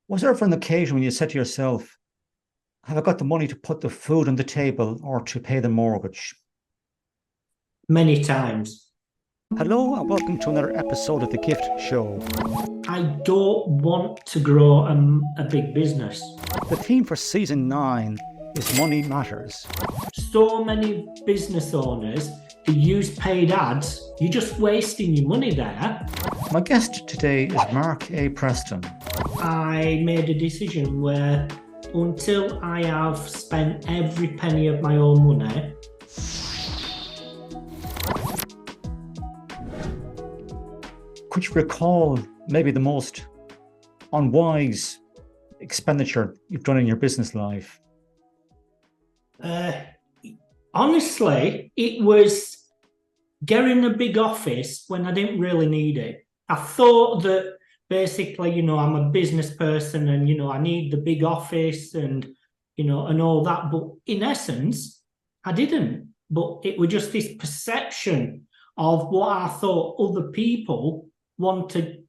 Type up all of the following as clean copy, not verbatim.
Was there ever an occasion when you said to yourself, have I got the money to put the food on the table or to pay the mortgage? Many times. Hello, and welcome to another episode of The Gift Show. I don't want to grow a big business. The theme for season 9 is Money Matters. So many business owners who use paid ads, you're just wasting your money there. My guest today is Mark A. Preston. I made a decision where until I have spent every penny of my own money, Could you recall maybe the most unwise expenditure you've done in your business life? honestly, it was getting a big office when I didn't really need it. I thought that basically, I'm a business person and, I need the big office and, and all that. But in essence, I didn't. But it was just this perception of what I thought other people wanted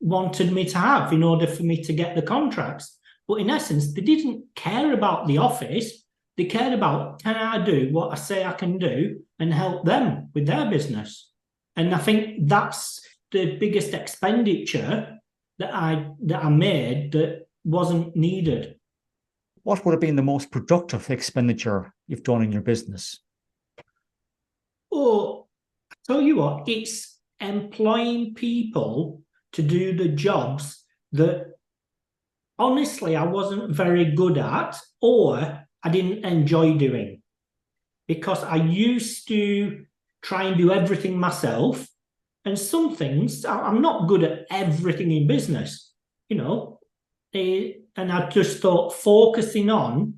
me to have in order for me to get the contracts. But in essence, they didn't care about the office. They cared about, can I do what I say I can do and help them with their business? And I think that's the biggest expenditure that I made that wasn't needed. What would have been the most productive expenditure you've done in your business? Oh, I tell you what, it's employing people to do the jobs that honestly I wasn't very good at or I didn't enjoy doing, because I used to try and do everything myself. And some things, I'm not good at everything in business, and I just thought focusing on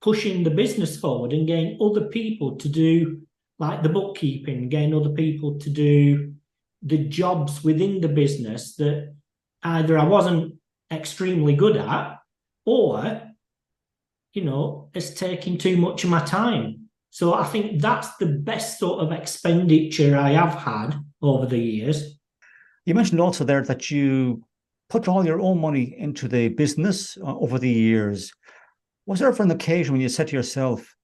pushing the business forward and getting other people to do like the bookkeeping, getting other people to do the jobs within the business that either I wasn't extremely good at or, it's taking too much of my time. So I think that's the best sort of expenditure I have had over the years. You mentioned also there that you put all your own money into the business over the years. Was there ever an occasion when you said to yourself,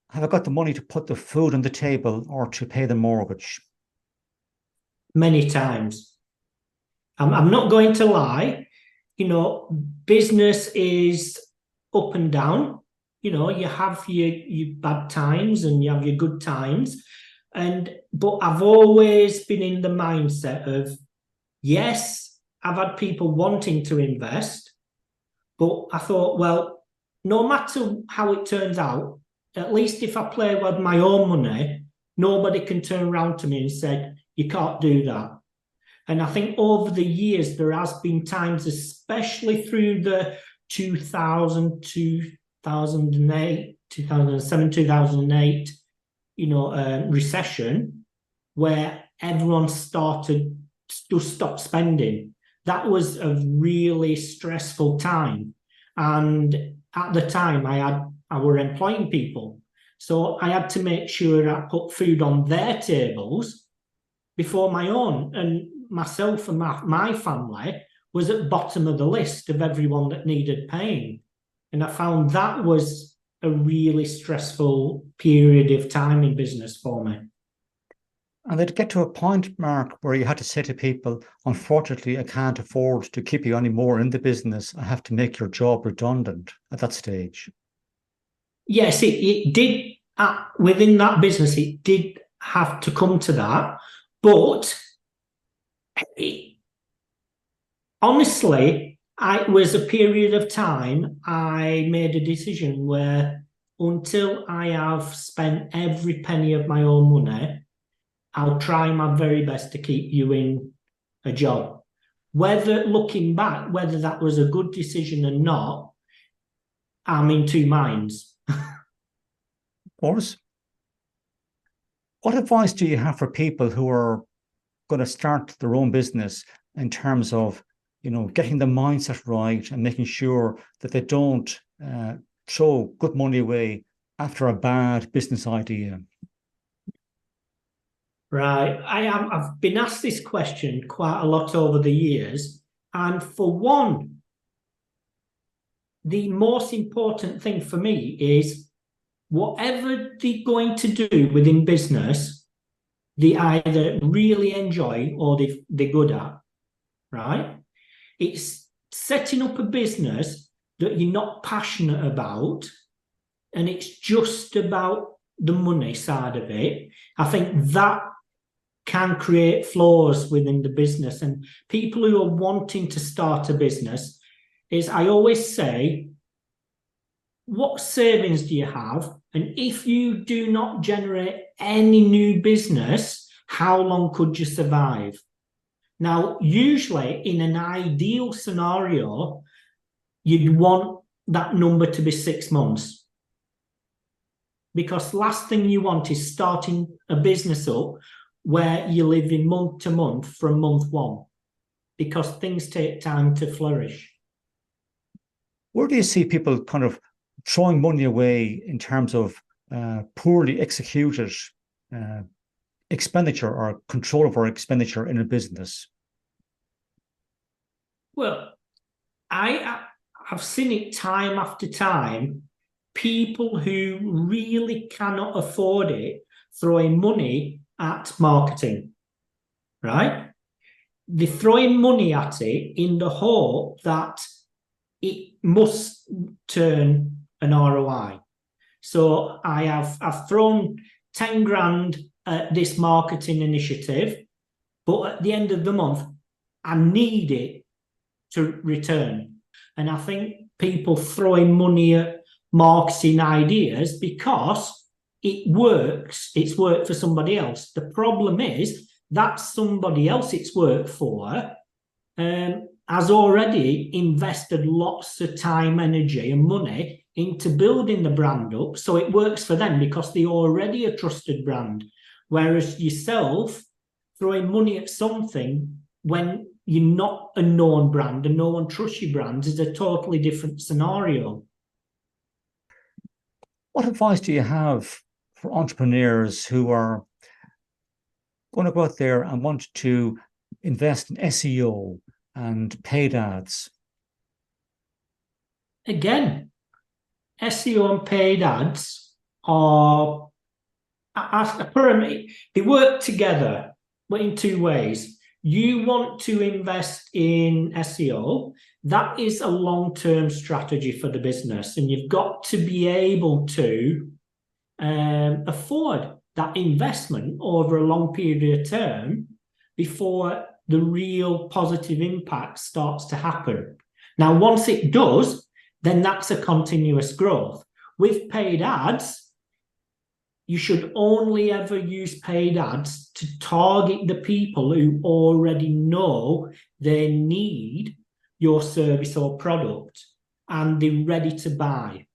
have I got the money to put the food on the table or to pay the mortgage? Many times. I'm not going to lie, business is up and down. You have your bad times and you have your good times. But I've always been in the mindset of, yes, I've had people wanting to invest, but I thought, well, no matter how it turns out, at least if I play with my own money, nobody can turn around to me and say, you can't do that. And I think over the years, there has been times, especially through the 2000, 2008, 2007, 2008, recession, where everyone started to stop spending. That was a really stressful time. And at the time, I were employing people. So I had to make sure I put food on their tables before my own. And myself and my family was at the bottom of the list of everyone that needed paying. And I found that was a really stressful period of time in business for me. And they'd get to a point, Mark, where you had to say to people, unfortunately, I can't afford to keep you anymore in the business. I have to make your job redundant at that stage. Yes, it did. Within that business, it did have to come to that. But honestly, it was a period of time I made a decision where until I have spent every penny of my own money, I'll try my very best to keep you in a job. Whether looking back, whether that was a good decision or not, I'm in two minds. Of course. What advice do you have for people who are going to start their own business in terms of, getting the mindset right and making sure that they don't throw good money away after a bad business idea? Right. I've been asked this question quite a lot over the years. And for one, the most important thing for me is whatever they're going to do within business, they either really enjoy or they're good at, right? It's setting up a business that you're not passionate about, and it's just about the money side of it. I think that can create flaws within the business. And people who are wanting to start a business, is I always say, what savings do you have? And if you do not generate any new business, how long could you survive? Now, usually in an ideal scenario, you'd want that number to be 6 months. Because last thing you want is starting a business up where you live in month to month from month one, because things take time to flourish. Where do you see people kind of throwing money away in terms of poorly executed expenditure or control over expenditure in a business? Well, I've seen it time after time. People who really cannot afford it throwing money at marketing, right? They're throwing money at it in the hope that it must turn an ROI. So I've thrown 10 grand at this marketing initiative, but at the end of the month, I need it to return. And I think people throwing money at marketing ideas because it works. It's worked for somebody else. The problem is that somebody else it's worked for has already invested lots of time, energy, and money into building the brand up. So it works for them because they're already a trusted brand. Whereas yourself throwing money at something when you're not a known brand and no one trusts your brand is a totally different scenario. What advice do you have for entrepreneurs who are going to go out there and want to invest in SEO and paid ads? Again, SEO and paid ads are, they work together, but in two ways. You want to invest in SEO, that is a long-term strategy for the business, and you've got to be able to afford that investment over a long period of term before the real positive impact starts to happen. Now, once it does, then that's a continuous growth. With paid ads, you should only ever use paid ads to target the people who already know they need your service or product and they're ready to buy.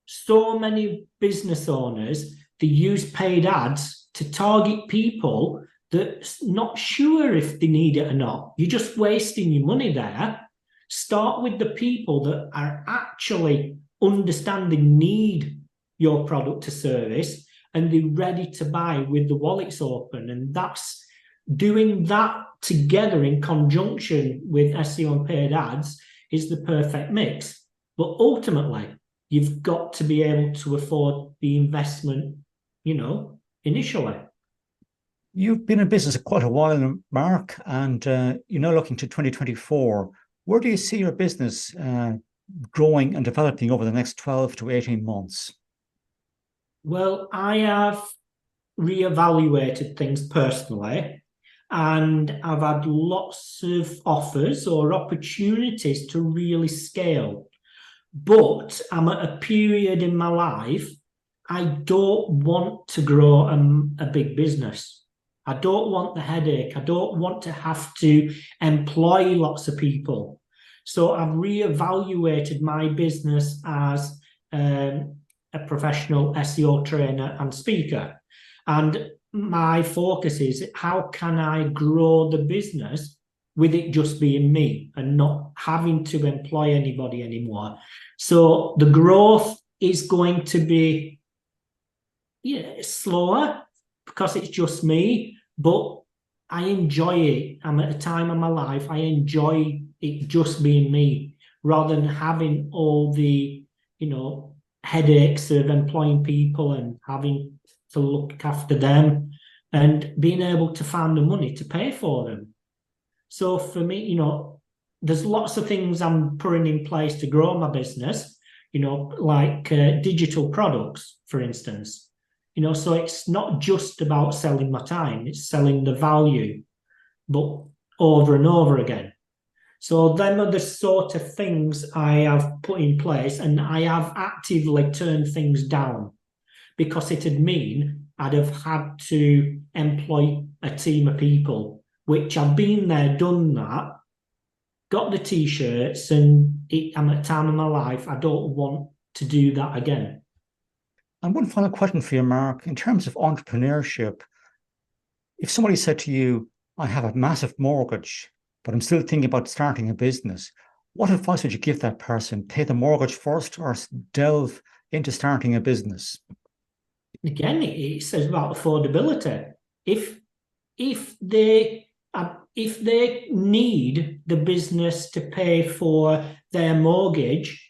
So many business owners, they use paid ads to target people that's not sure if they need it or not. You're just wasting your money there. Start with the people that are actually understanding need your product or service and they're ready to buy with the wallets open. And that's doing that together in conjunction with SEO and paid ads is the perfect mix. But ultimately, you've got to be able to afford the investment, initially. You've been in business quite a while, Mark, and you're now looking to 2024. Where do you see your business growing and developing over the next 12 to 18 months? Well, I have reevaluated things personally, and I've had lots of offers or opportunities to really scale. But I'm at a period in my life, I don't want to grow a big business. I don't want the headache. I don't want to have to employ lots of people. So I've reevaluated my business as a professional SEO trainer and speaker. And my focus is how can I grow the business with it just being me and not having to employ anybody anymore. So the growth is going to be slower because it's just me, but I enjoy it. I'm at a time in my life, I enjoy it just being me rather than having all the, headaches of employing people and having to look after them and being able to find the money to pay for them. So for me, there's lots of things I'm putting in place to grow my business, like digital products, for instance. So it's not just about selling my time, it's selling the value, but over and over again. So them are the sort of things I have put in place, and I have actively turned things down because it'd mean I'd have had to employ a team of people, which I've been there, done that, got the t-shirts, and I'm at a time in my life I don't want to do that again. And one final question for you, Mark. In terms of entrepreneurship, if somebody said to you, I have a massive mortgage, but I'm still thinking about starting a business, what advice would you give that person? Pay the mortgage first or delve into starting a business? Again, it's about affordability. If they need the business to pay for their mortgage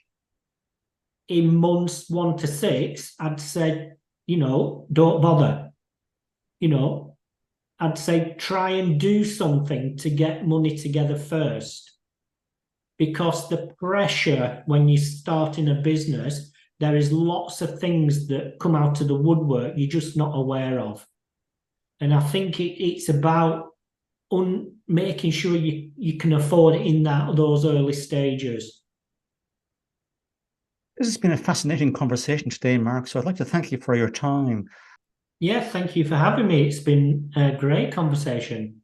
in months 1 to 6, I'd say, don't bother. I'd say try and do something to get money together first. Because the pressure when you're starting a business, there is lots of things that come out of the woodwork you're just not aware of. And I think it's about making sure you can afford it in those early stages. This has been a fascinating conversation today, Mark. So I'd like to thank you for your time. Yeah, thank you for having me. It's been a great conversation.